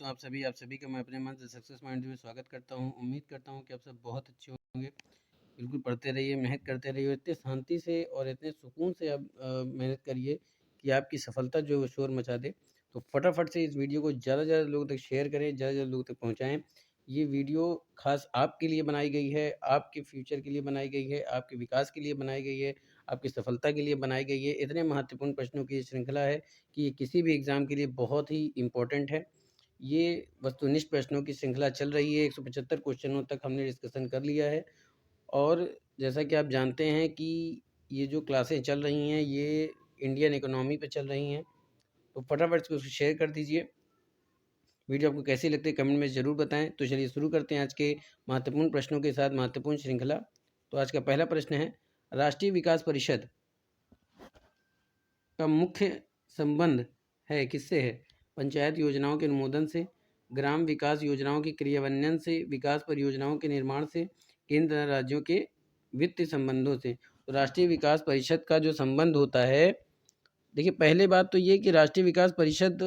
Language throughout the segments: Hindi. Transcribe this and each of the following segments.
दोस्तों, आप सभी का मैं अपने मन से सक्सेस माइंड में स्वागत करता हूं। उम्मीद करता हूं कि आप सब बहुत अच्छे होंगे। बिल्कुल पढ़ते रहिए, मेहनत करते रहिए, इतने शांति से और इतने सुकून से आप मेहनत करिए कि आपकी सफलता जो है वो शोर मचा दे। तो फटाफट से इस वीडियो को ज़्यादा से ज़्यादा लोगों तक शेयर करें, ज़्यादा से ज़्यादा लोगों तक पहुँचाएँ। ये वीडियो खास आपके लिए बनाई गई है, आपके फ्यूचर के लिए बनाई गई है, आपके विकास के लिए बनाई गई है, आपकी सफलता के लिए बनाई गई है। इतने महत्वपूर्ण प्रश्नों की ये श्रृंखला है कि ये किसी भी एग्ज़ाम के लिए बहुत ही इम्पोर्टेंट है। ये वस्तुनिष्ठ प्रश्नों की श्रृंखला चल रही है, 175 क्वेश्चनों तक हमने डिस्कशन कर लिया है। और जैसा कि आप जानते हैं कि ये जो क्लासें चल रही हैं, ये इंडियन इकोनॉमी पे चल रही हैं। तो फटाफट से उसको शेयर कर दीजिए। वीडियो आपको कैसी लगती है कमेंट में ज़रूर बताएं। तो चलिए शुरू करते हैं आज के महत्वपूर्ण प्रश्नों के साथ महत्वपूर्ण श्रृंखला। तो आज का पहला प्रश्न है, राष्ट्रीय विकास परिषद का मुख्य संबंध है किससे है? पंचायत योजनाओं के अनुमोदन से, ग्राम विकास योजनाओं के क्रियान्वयन से, विकास परियोजनाओं के निर्माण से, केंद्र और राज्यों के वित्तीय संबंधों से। तो राष्ट्रीय विकास परिषद का जो संबंध होता है, देखिए पहले बात तो ये कि राष्ट्रीय विकास परिषद,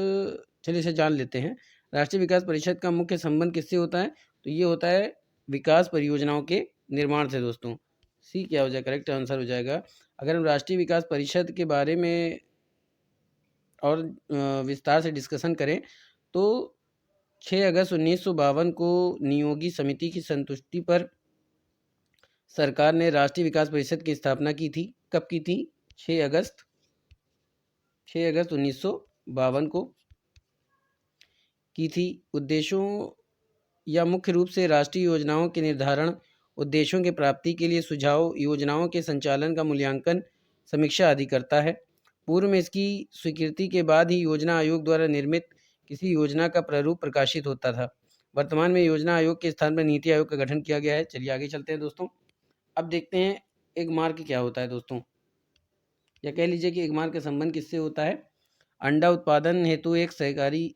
चलिए इसे जान लेते हैं। राष्ट्रीय विकास परिषद का मुख्य संबंध किससे होता है? तो ये होता है विकास परियोजनाओं के निर्माण से दोस्तों। सी क्या हो जाएगा? करेक्ट आंसर हो जाएगा। अगर हम राष्ट्रीय विकास परिषद के बारे में और विस्तार से डिस्कशन करें तो 6 अगस्त 1952 को नियोगी समिति की संतुष्टि पर सरकार ने राष्ट्रीय विकास परिषद की स्थापना की थी। कब की थी? 6 अगस्त 1952 को की थी। उद्देश्यों या मुख्य रूप से राष्ट्रीय योजनाओं के निर्धारण, उद्देश्यों की प्राप्ति के लिए सुझाव, योजनाओं के संचालन का मूल्यांकन, समीक्षा आदि करता है। पूर्व में इसकी स्वीकृति के बाद ही योजना आयोग द्वारा निर्मित किसी योजना का प्रारूप प्रकाशित होता था। वर्तमान में योजना आयोग के स्थान पर नीति आयोग का गठन किया गया है। चलिए आगे चलते हैं दोस्तों। अब देखते हैं एक मार्क क्या होता है दोस्तों, या कह लीजिए कि एक मार्क का संबंध किससे होता है? अंडा उत्पादन हेतु एक सहकारी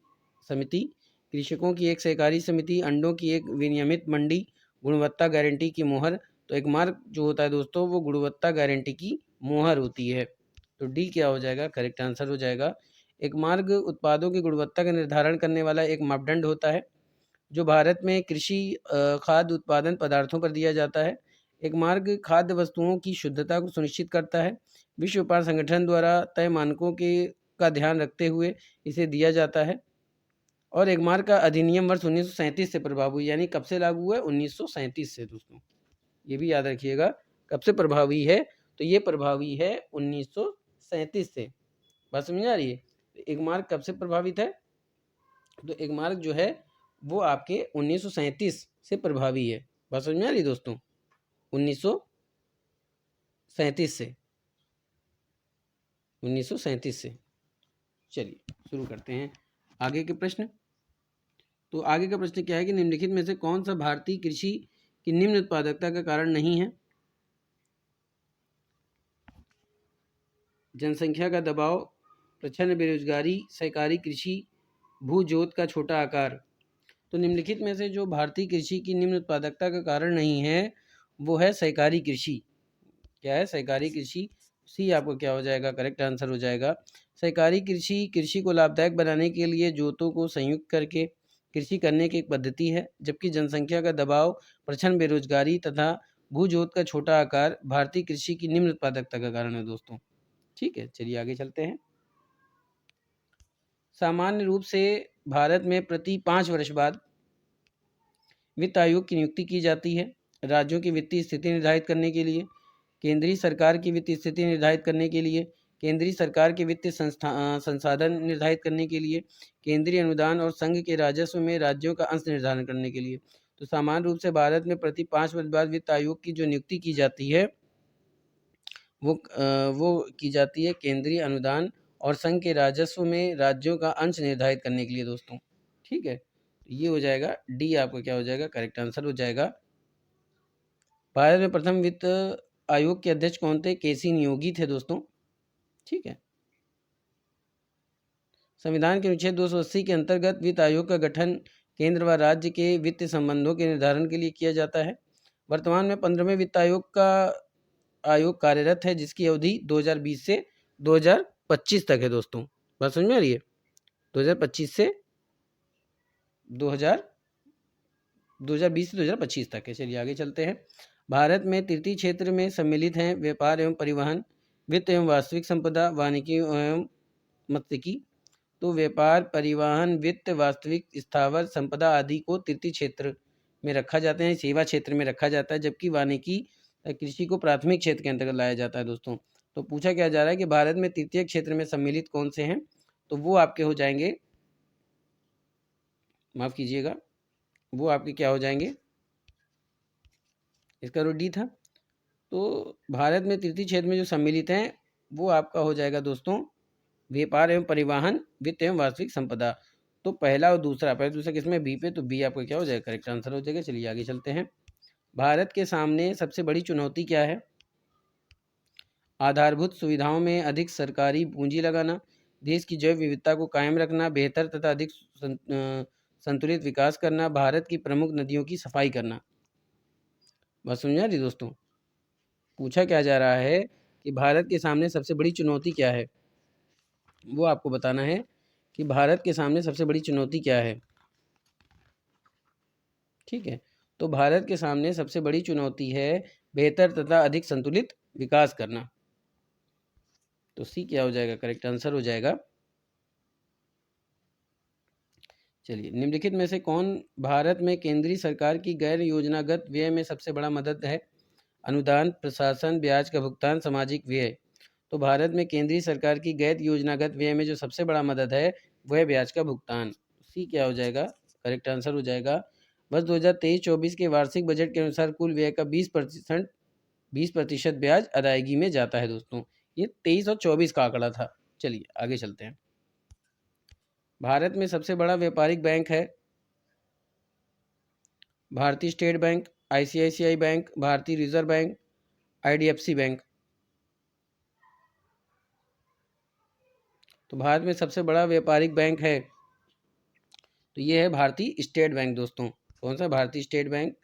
समिति, कृषकों की एक सहकारी समिति, अंडों की एक विनियमित मंडी, गुणवत्ता गारंटी की मोहर। तो एक मार्क जो होता है दोस्तों वो गुणवत्ता गारंटी की मोहर होती है। तो डी क्या हो जाएगा? करेक्ट आंसर हो जाएगा। एक मार्ग उत्पादों की गुणवत्ता का निर्धारण करने वाला एक मापदंड होता है जो भारत में कृषि खाद्य उत्पादन पदार्थों पर दिया जाता है। एक मार्ग खाद्य वस्तुओं की शुद्धता को सुनिश्चित करता है। विश्व व्यापार संगठन द्वारा तय मानकों के का ध्यान रखते हुए इसे दिया जाता है। और एक मार्ग का अधिनियम वर्ष 1937 से प्रभावी, यानी कब से लागू हुआ है? 1937 से दोस्तों, ये भी याद रखिएगा। कब से प्रभावी है? तो ये प्रभावी है 1937 से। बात समझ आ रही है? एक मार्ग कब से प्रभावित है? तो एक मार्ग जो है वो आपके 1937 से प्रभावी है। बात समझ में आ रही है दोस्तों? 1937 से, 1937 से। चलिए शुरू करते हैं आगे के प्रश्न। तो आगे का प्रश्न क्या है कि निम्नलिखित में से कौन सा भारतीय कृषि की निम्न उत्पादकता का कारण नहीं है? जनसंख्या का दबाव, प्रचंड बेरोजगारी, सहकारी कृषि, भू जोत का छोटा आकार। तो निम्नलिखित में से जो भारतीय कृषि की निम्न उत्पादकता का कारण नहीं है वो है सहकारी कृषि। क्या है? सहकारी कृषि। सी आपको क्या हो जाएगा? करेक्ट आंसर हो जाएगा। सहकारी कृषि कृषि को लाभदायक बनाने के लिए जोतों को संयुक्त करके कृषि करने की एक पद्धति है, जबकि जनसंख्या का दबाव, प्रचंड बेरोजगारी तथा भू जोत का छोटा आकार भारतीय कृषि की निम्न उत्पादकता का कारण है दोस्तों। ठीक है, चलिए आगे चलते हैं। सामान्य रूप से भारत में प्रति 5 वर्ष बाद वित्त आयोग की नियुक्ति की जाती है राज्यों की वित्तीय स्थिति निर्धारित करने के लिए, केंद्रीय सरकार की वित्तीय स्थिति निर्धारित करने के लिए, केंद्रीय सरकार के वित्तीय संसाधन निर्धारित करने के लिए, केंद्रीय अनुदान और संघ के राजस्व में राज्यों का अंश निर्धारण करने के लिए। तो सामान्य रूप से भारत में प्रति 5 वर्ष बाद वित्त आयोग की जो नियुक्ति की जाती है वो की जाती है केंद्रीय अनुदान और संघ के राजस्व में राज्यों का अंश निर्धारित करने के लिए दोस्तों। ठीक है, ये हो जाएगा डी। आपका क्या हो जाएगा? करेक्ट आंसर हो जाएगा। भारत में प्रथम वित्त आयोग के अध्यक्ष कौन थे? केसी नियोगी थे दोस्तों। ठीक है, संविधान के अनुच्छेद 280 के अंतर्गत वित्त आयोग का गठन केंद्र व राज्य के वित्तीय संबंधों के निर्धारण के लिए किया जाता है। वर्तमान में 15वें वित्त आयोग कार्यरत है, जिसकी अवधि 2020 से 2025 तक है दोस्तों। बात समझ में आ रही है? 2025 से 2020 से 2025 तक है। चलिए आगे चलते हैं। भारत में तृतीय क्षेत्र में सम्मिलित हैं व्यापार एवं परिवहन, वित्त एवं वास्तविक संपदा, वानिकी एवं मत्स्यिकी। तो व्यापार, परिवहन, वित्त, वास्तविक स्थावर संपदा आदि को तृतीय क्षेत्र में रखा जाता है, सेवा क्षेत्र में रखा जाता है, जबकि वानिकी कृषि को प्राथमिक क्षेत्र के अंतर्गत लाया जाता है दोस्तों। तो पूछा क्या जा रहा है कि भारत में तृतीय क्षेत्र में सम्मिलित कौन से हैं, तो वो आपके हो जाएंगे, माफ कीजिएगा, वो आपके क्या हो जाएंगे, इसका रूट डी था। तो भारत में तृतीय क्षेत्र में जो सम्मिलित हैं वो आपका हो जाएगा दोस्तों व्यापार एवं परिवहन, वित्त एवं वास्तविक संपदा। तो पहला और दूसरा, पहला दूसरा किसमें, बी पे, तो बी आपका क्या हो जाएगा, करेक्ट आंसर हो जाएगा। चलिए आगे चलते हैं। भारत के सामने सबसे बड़ी चुनौती क्या है? आधारभूत सुविधाओं में अधिक सरकारी पूंजी लगाना, देश की जैव विविधता को कायम रखना, बेहतर तथा अधिक संतुलित विकास करना, भारत की प्रमुख नदियों की सफाई करना। बस समझा रही दोस्तों, पूछा क्या जा रहा है कि भारत के सामने सबसे बड़ी चुनौती क्या है, वो आपको बताना है कि भारत के सामने सबसे बड़ी चुनौती क्या है। ठीक है, तो भारत के सामने सबसे बड़ी चुनौती है बेहतर तथा अधिक संतुलित विकास करना। तो सी क्या हो जाएगा, करेक्ट आंसर हो जाएगा। चलिए, निम्नलिखित में से कौन भारत में केंद्रीय सरकार की गैर योजनागत व्यय में सबसे बड़ा मदद है? अनुदान, प्रशासन, ब्याज का भुगतान, सामाजिक व्यय। तो भारत में केंद्रीय सरकार की गैर योजनागत व्यय में जो सबसे बड़ा मदद है वह ब्याज का भुगतान। सी क्या हो जाएगा, करेक्ट आंसर हो जाएगा। बस 2023-24 के वार्षिक बजट के अनुसार कुल व्यय का 20% ब्याज अदायगी में जाता है दोस्तों। ये 23 और 24 का आंकड़ा था। चलिए आगे चलते हैं। भारत में सबसे बड़ा व्यापारिक बैंक है भारतीय स्टेट बैंक, आईसीआईसीआई बैंक, भारतीय रिजर्व बैंक, आईडीएफसी बैंक। तो भारत में सबसे बड़ा व्यापारिक बैंक है तो ये है भारतीय स्टेट बैंक दोस्तों। कौन सा, भारतीय स्टेट बैंक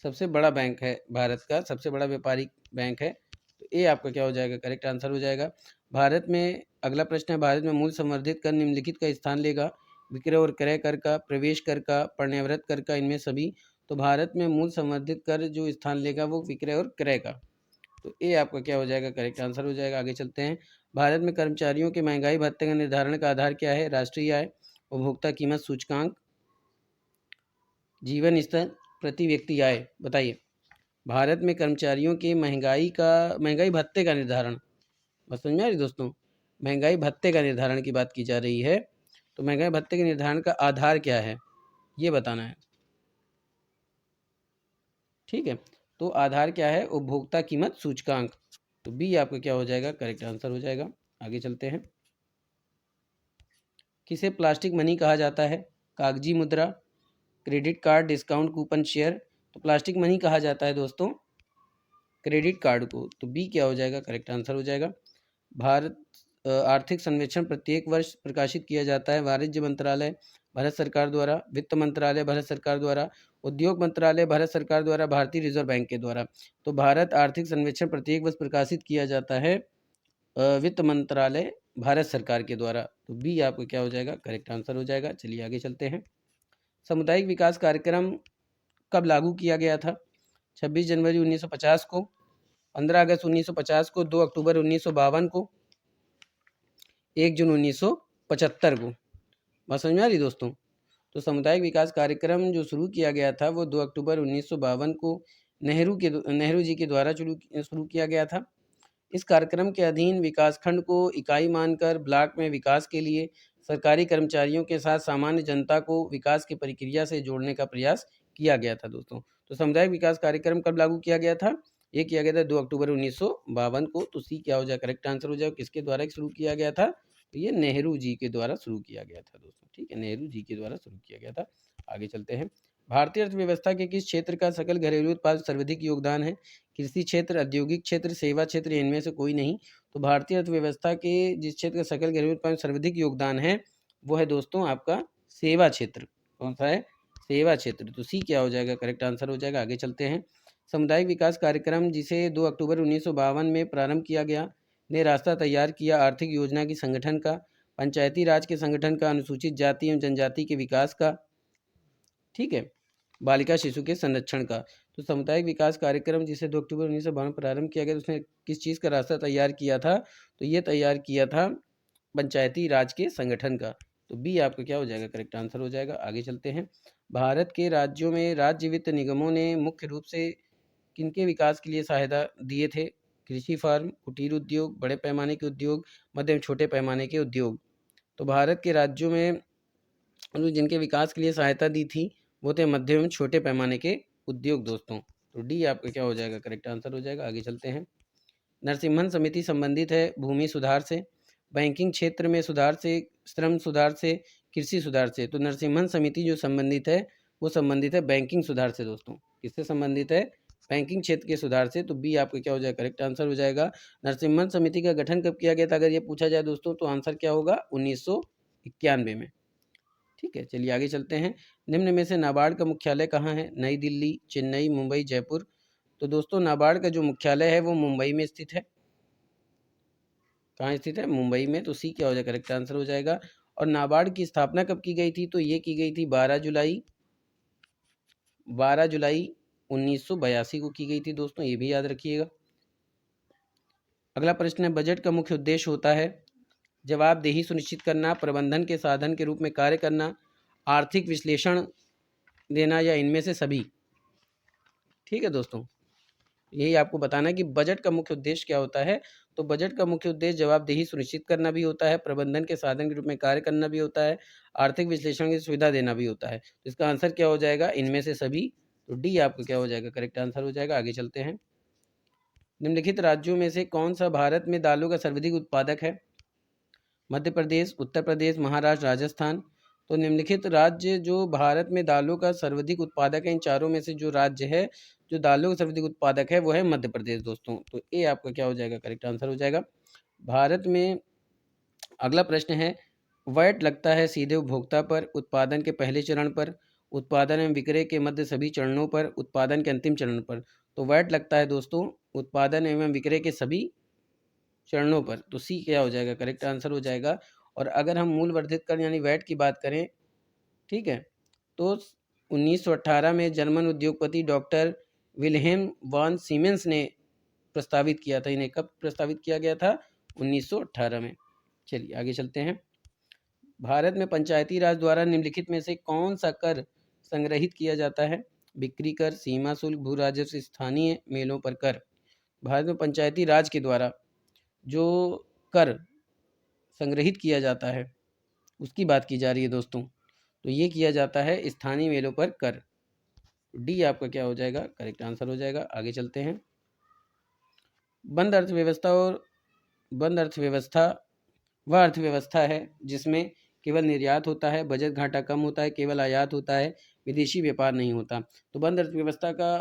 सबसे बड़ा बैंक है, भारत का सबसे बड़ा व्यापारिक बैंक है। तो ये आपका क्या हो जाएगा, करेक्ट आंसर हो जाएगा। भारत में अगला प्रश्न है, भारत में मूल संवर्धित कर निम्नलिखित का स्थान लेगा? विक्रय और क्रय कर का, प्रवेश कर का, पर्यावृत्त कर का, इनमें सभी। तो भारत में मूल संवर्धित कर जो स्थान लेगा वो विक्रय और क्रय का। तो ये आपका क्या हो जाएगा, करेक्ट आंसर हो जाएगा। आगे चलते हैं। भारत में कर्मचारियों के महंगाई भत्ते का निर्धारण का आधार क्या है? राष्ट्रीय आय, उपभोक्ता कीमत सूचकांक, जीवन स्तर, प्रति व्यक्ति आय। बताइए, भारत में कर्मचारियों के महंगाई भत्ते का निर्धारण, बस समझ में आ रही दोस्तों, महंगाई भत्ते का निर्धारण की बात की जा रही है। तो महंगाई भत्ते के निर्धारण का आधार क्या है ये बताना है। ठीक है, तो आधार क्या है? उपभोक्ता कीमत सूचकांक। तो बी आपका क्या हो जाएगा, करेक्ट आंसर हो जाएगा। आगे चलते हैं। किसे प्लास्टिक मनी कहा जाता है? कागजी मुद्रा, credit card, discount coupon, share. तो प्लास्टिक मनी कहा जाता है दोस्तों क्रेडिट कार्ड को। तो बी क्या हो जाएगा, करेक्ट आंसर हो जाएगा। भारत आर्थिक सर्वेक्षण प्रत्येक वर्ष प्रकाशित किया जाता है। वाणिज्य मंत्रालय भारत सरकार द्वारा, वित्त मंत्रालय भारत सरकार द्वारा, उद्योग मंत्रालय भारत सरकार द्वारा, भारतीय रिजर्व बैंक के द्वारा। तो भारत आर्थिक सर्वेक्षण प्रत्येक वर्ष प्रकाशित किया जाता है वित्त मंत्रालय भारत सरकार के द्वारा। तो बी आपको क्या हो जाएगा, करेक्ट आंसर हो जाएगा। चलिए आगे चलते हैं। सामुदायिक विकास कार्यक्रम कब लागू किया गया था? 26 जनवरी 1950 को, 15 अगस्त 1950 को, 2 अक्टूबर 1952 को, 1 जून 1975 को। बात समझ में आ रही दोस्तों? तो सामुदायिक विकास कार्यक्रम जो शुरू किया गया था वो 2 अक्टूबर 1952 को नेहरू जी के द्वारा शुरू किया गया था। इस कार्यक्रम के अधीन विकासखंड को इकाई मानकर ब्लॉक में विकास के लिए सरकारी कर्मचारियों के साथ सामान्य जनता को विकास की प्रक्रिया से जोड़ने का प्रयास किया गया था दोस्तों। तो सामुदायिक विकास कार्यक्रम कब लागू किया गया था? ये किया गया था 2 अक्टूबर 1952 को। तो सी क्या हो जाए, करेक्ट आंसर हो जाए। किसके द्वारा शुरू किया गया था? तो ये नेहरू जी के द्वारा शुरू किया गया था दोस्तों। ठीक है, नेहरू जी के द्वारा शुरू किया गया था। आगे चलते हैं। भारतीय अर्थव्यवस्था के किस क्षेत्र का सकल घरेलू उत्पाद सर्वाधिक योगदान है? कृषि क्षेत्र, औद्योगिक क्षेत्र, सेवा क्षेत्र, इनमें से कोई नहीं। तो भारतीय अर्थव्यवस्था के जिस क्षेत्र का सकल घरेलू उत्पाद सर्वाधिक योगदान है वो है दोस्तों आपका सेवा क्षेत्र। कौन सा है? सेवा क्षेत्र। तो सी क्या हो जाएगा, करेक्ट आंसर हो जाएगा। आगे चलते हैं। सामुदायिक विकास कार्यक्रम जिसे 2 अक्टूबर 1952 में प्रारंभ किया गया ने रास्ता तैयार किया आर्थिक योजना की संगठन का। पंचायती राज के संगठन का, अनुसूचित जाति एवं जनजाति के विकास का, ठीक है, बालिका शिशु के संरक्षण का। तो सामुदायिक विकास कार्यक्रम जिसे 2 अक्टूबर 1952 प्रारंभ किया गया, उसने किस चीज़ का रास्ता तैयार किया था? तो ये तैयार किया था पंचायती राज के संगठन का। तो बी आपका क्या हो जाएगा? करेक्ट आंसर हो जाएगा। आगे चलते हैं। भारत के राज्यों में राज्य वित्त निगमों ने मुख्य रूप से किनके विकास के लिए सहायता दिए थे? कृषि फार्म, कुटीर उद्योग, बड़े पैमाने के उद्योग, मध्यम छोटे पैमाने के उद्योग। तो भारत के राज्यों में जिनके विकास के लिए सहायता दी थी वो थे मध्यम एवं छोटे पैमाने के उद्योग दोस्तों। तो डी आपका क्या हो जाएगा? करेक्ट आंसर हो जाएगा। आगे चलते हैं। नरसिम्हन समिति संबंधित है भूमि सुधार से, बैंकिंग क्षेत्र में सुधार से, श्रम सुधार से, कृषि सुधार से। तो नरसिम्हन समिति जो संबंधित है वो संबंधित है बैंकिंग सुधार से दोस्तों। किससे संबंधित है? बैंकिंग क्षेत्र के सुधार से। तो बी आपका क्या हो जाएगा? करेक्ट आंसर हो जाएगा। नरसिम्हन समिति का गठन कब किया गया था अगर ये पूछा जाए दोस्तों, तो आंसर क्या होगा? 1991 में। ठीक है, चलिए आगे चलते हैं। निम्न में से नाबार्ड का मुख्यालय कहाँ है? नई दिल्ली, चेन्नई, मुंबई, जयपुर। तो दोस्तों नाबार्ड का जो मुख्यालय है वो मुंबई में स्थित है। कहाँ स्थित है? मुंबई में। तो सी क्या हो जाएगा? करेक्ट आंसर हो जाएगा। और नाबार्ड की स्थापना कब की गई थी? तो ये की गई थी 12 जुलाई 1982 को की गई थी दोस्तों, ये भी याद रखिएगा। अगला प्रश्न है, बजट का मुख्य उद्देश्य होता है जवाबदेही सुनिश्चित करना, प्रबंधन के साधन के रूप में कार्य करना, आर्थिक विश्लेषण देना, या इनमें से सभी। ठीक है दोस्तों, यही आपको बताना है कि बजट का मुख्य उद्देश्य क्या होता है। तो बजट का मुख्य उद्देश्य जवाबदेही सुनिश्चित करना भी होता है, प्रबंधन के साधन के रूप में कार्य करना भी होता है, आर्थिक विश्लेषण की सुविधा देना भी होता है। तो इसका आंसर क्या हो जाएगा? इनमें से सभी। तो डी आपको क्या हो जाएगा? करेक्ट आंसर हो जाएगा। आगे चलते हैं। निम्नलिखित राज्यों में से कौन सा भारत में दालों का सर्वाधिक उत्पादक है? मध्य प्रदेश, उत्तर प्रदेश, महाराष्ट्र, राजस्थान। तो निम्नलिखित राज्य जो भारत में दालों का सर्वाधिक उत्पादक है, इन चारों में से जो राज्य है जो दालों का सर्वाधिक उत्पादक है वो है मध्य प्रदेश दोस्तों। तो ये आपका क्या हो जाएगा? करेक्ट आंसर हो जाएगा। भारत में अगला प्रश्न है, वैट लगता है सीधे उपभोक्ता पर, उत्पादन के पहले चरण पर, उत्पादन एवं विक्रय के मध्य सभी चरणों पर, उत्पादन के अंतिम चरण पर। तो वैट लगता है दोस्तों उत्पादन एवं विक्रय के सभी चरणों पर। तो सी क्या हो जाएगा? करेक्ट आंसर हो जाएगा। और अगर हम मूल वर्धित कर यानी वैट की बात करें, ठीक है, तो 1918 में जर्मन उद्योगपति डॉक्टर विल्हेम वॉन सीमेंस ने प्रस्तावित किया था। इन्हें कब प्रस्तावित किया गया था? 1918 में। चलिए आगे चलते हैं। भारत में पंचायती राज द्वारा निम्नलिखित में से कौन सा कर संग्रहित किया जाता है? बिक्री कर, सीमा शुल्क, भू राजस्व, स्थानीय मेलों पर कर। भारत में पंचायती राज के द्वारा जो कर संग्रहित किया जाता है उसकी बात की जा रही है दोस्तों। तो ये किया जाता है स्थानीय मेलों पर कर। डी आपका क्या हो जाएगा? करेक्ट आंसर हो जाएगा। आगे चलते हैं। बंद अर्थव्यवस्था और बंद अर्थव्यवस्था वह अर्थव्यवस्था है जिसमें केवल निर्यात होता है, बजट घाटा कम होता है, केवल आयात होता है, विदेशी व्यापार नहीं होता। तो बंद अर्थव्यवस्था का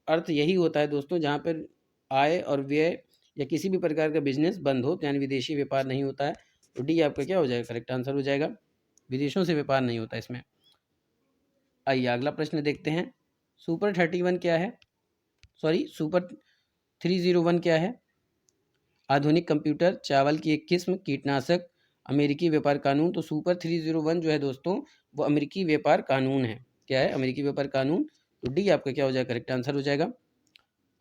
अर्थ यही होता है दोस्तों जहाँ पर आय और व्यय या किसी भी प्रकार का बिजनेस बंद हो, यानी विदेशी व्यापार नहीं होता है। तो डी आपका क्या हो जाएगा? करेक्ट आंसर हो जाएगा। विदेशों से व्यापार नहीं होता इसमें। आइए अगला प्रश्न देखते हैं। सुपर 31 क्या है? सुपर 301 क्या है? आधुनिक कंप्यूटर, चावल की एक किस्म, कीटनाशक, अमेरिकी व्यापार कानून। तो सुपर 301 जो है दोस्तों वो अमेरिकी व्यापार कानून है। क्या है? अमेरिकी व्यापार कानून। तो डी आपका क्या हो जाएगा? करेक्ट आंसर हो जाएगा।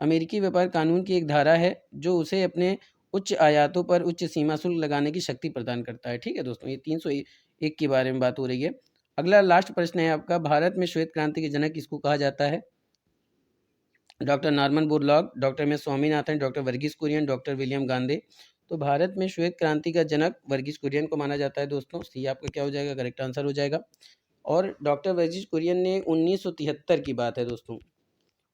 अमेरिकी व्यापार कानून की एक धारा है जो उसे अपने उच्च आयातों पर उच्च सीमा शुल्क लगाने की शक्ति प्रदान करता है। ठीक है दोस्तों, ये 301 के बारे में बात हो रही है। अगला लास्ट प्रश्न है आपका, भारत में श्वेत क्रांति के जनक किसको कहा जाता है? Doctor Norman Borlaug, doctor M S Swaminathan, doctor Verghese Kurien, doctor William Gandhi. तो भारत में श्वेत क्रांति का जनक वर्गीस कुरियन को माना जाता है दोस्तों। सी आपका क्या हो जाएगा? करेक्ट आंसर हो जाएगा। और डॉक्टर वर्गीस कुरियन ने 1973 की बात है दोस्तों,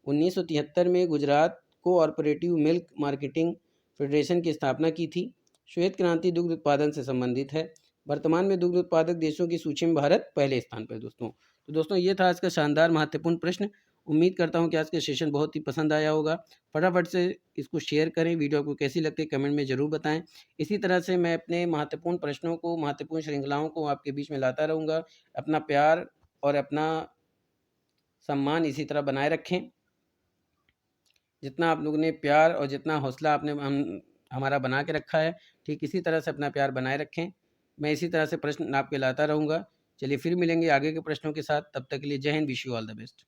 1973 में Gujarat cooperative milk marketing federation की स्थापना की थी। श्वेत क्रांति दुग्ध उत्पादन से संबंधित है। वर्तमान में दुग्ध उत्पादक देशों की सूची में भारत पहले स्थान पर दोस्तों। तो दोस्तों ये था आज का शानदार महत्वपूर्ण प्रश्न। उम्मीद करता हूँ कि आज का सेशन बहुत ही पसंद आया होगा। फटाफट से इसको शेयर करें। वीडियो आपको कैसी लगती है कमेंट में ज़रूर बताएं। इसी तरह से मैं अपने महत्वपूर्ण प्रश्नों को, महत्वपूर्ण श्रृंखलाओं को आपके बीच में लाता रहूँगा। अपना प्यार और अपना सम्मान इसी तरह बनाए रखें। जितना आप लोगों ने प्यार और जितना हौसला आपने हमारा बना के रखा है, ठीक इसी तरह से अपना प्यार बनाए रखें। मैं इसी तरह से प्रश्न आपके लाता रहूँगा। चलिए फिर मिलेंगे आगे के प्रश्नों के साथ, तब तक के लिए जय Hind, wish you all the best.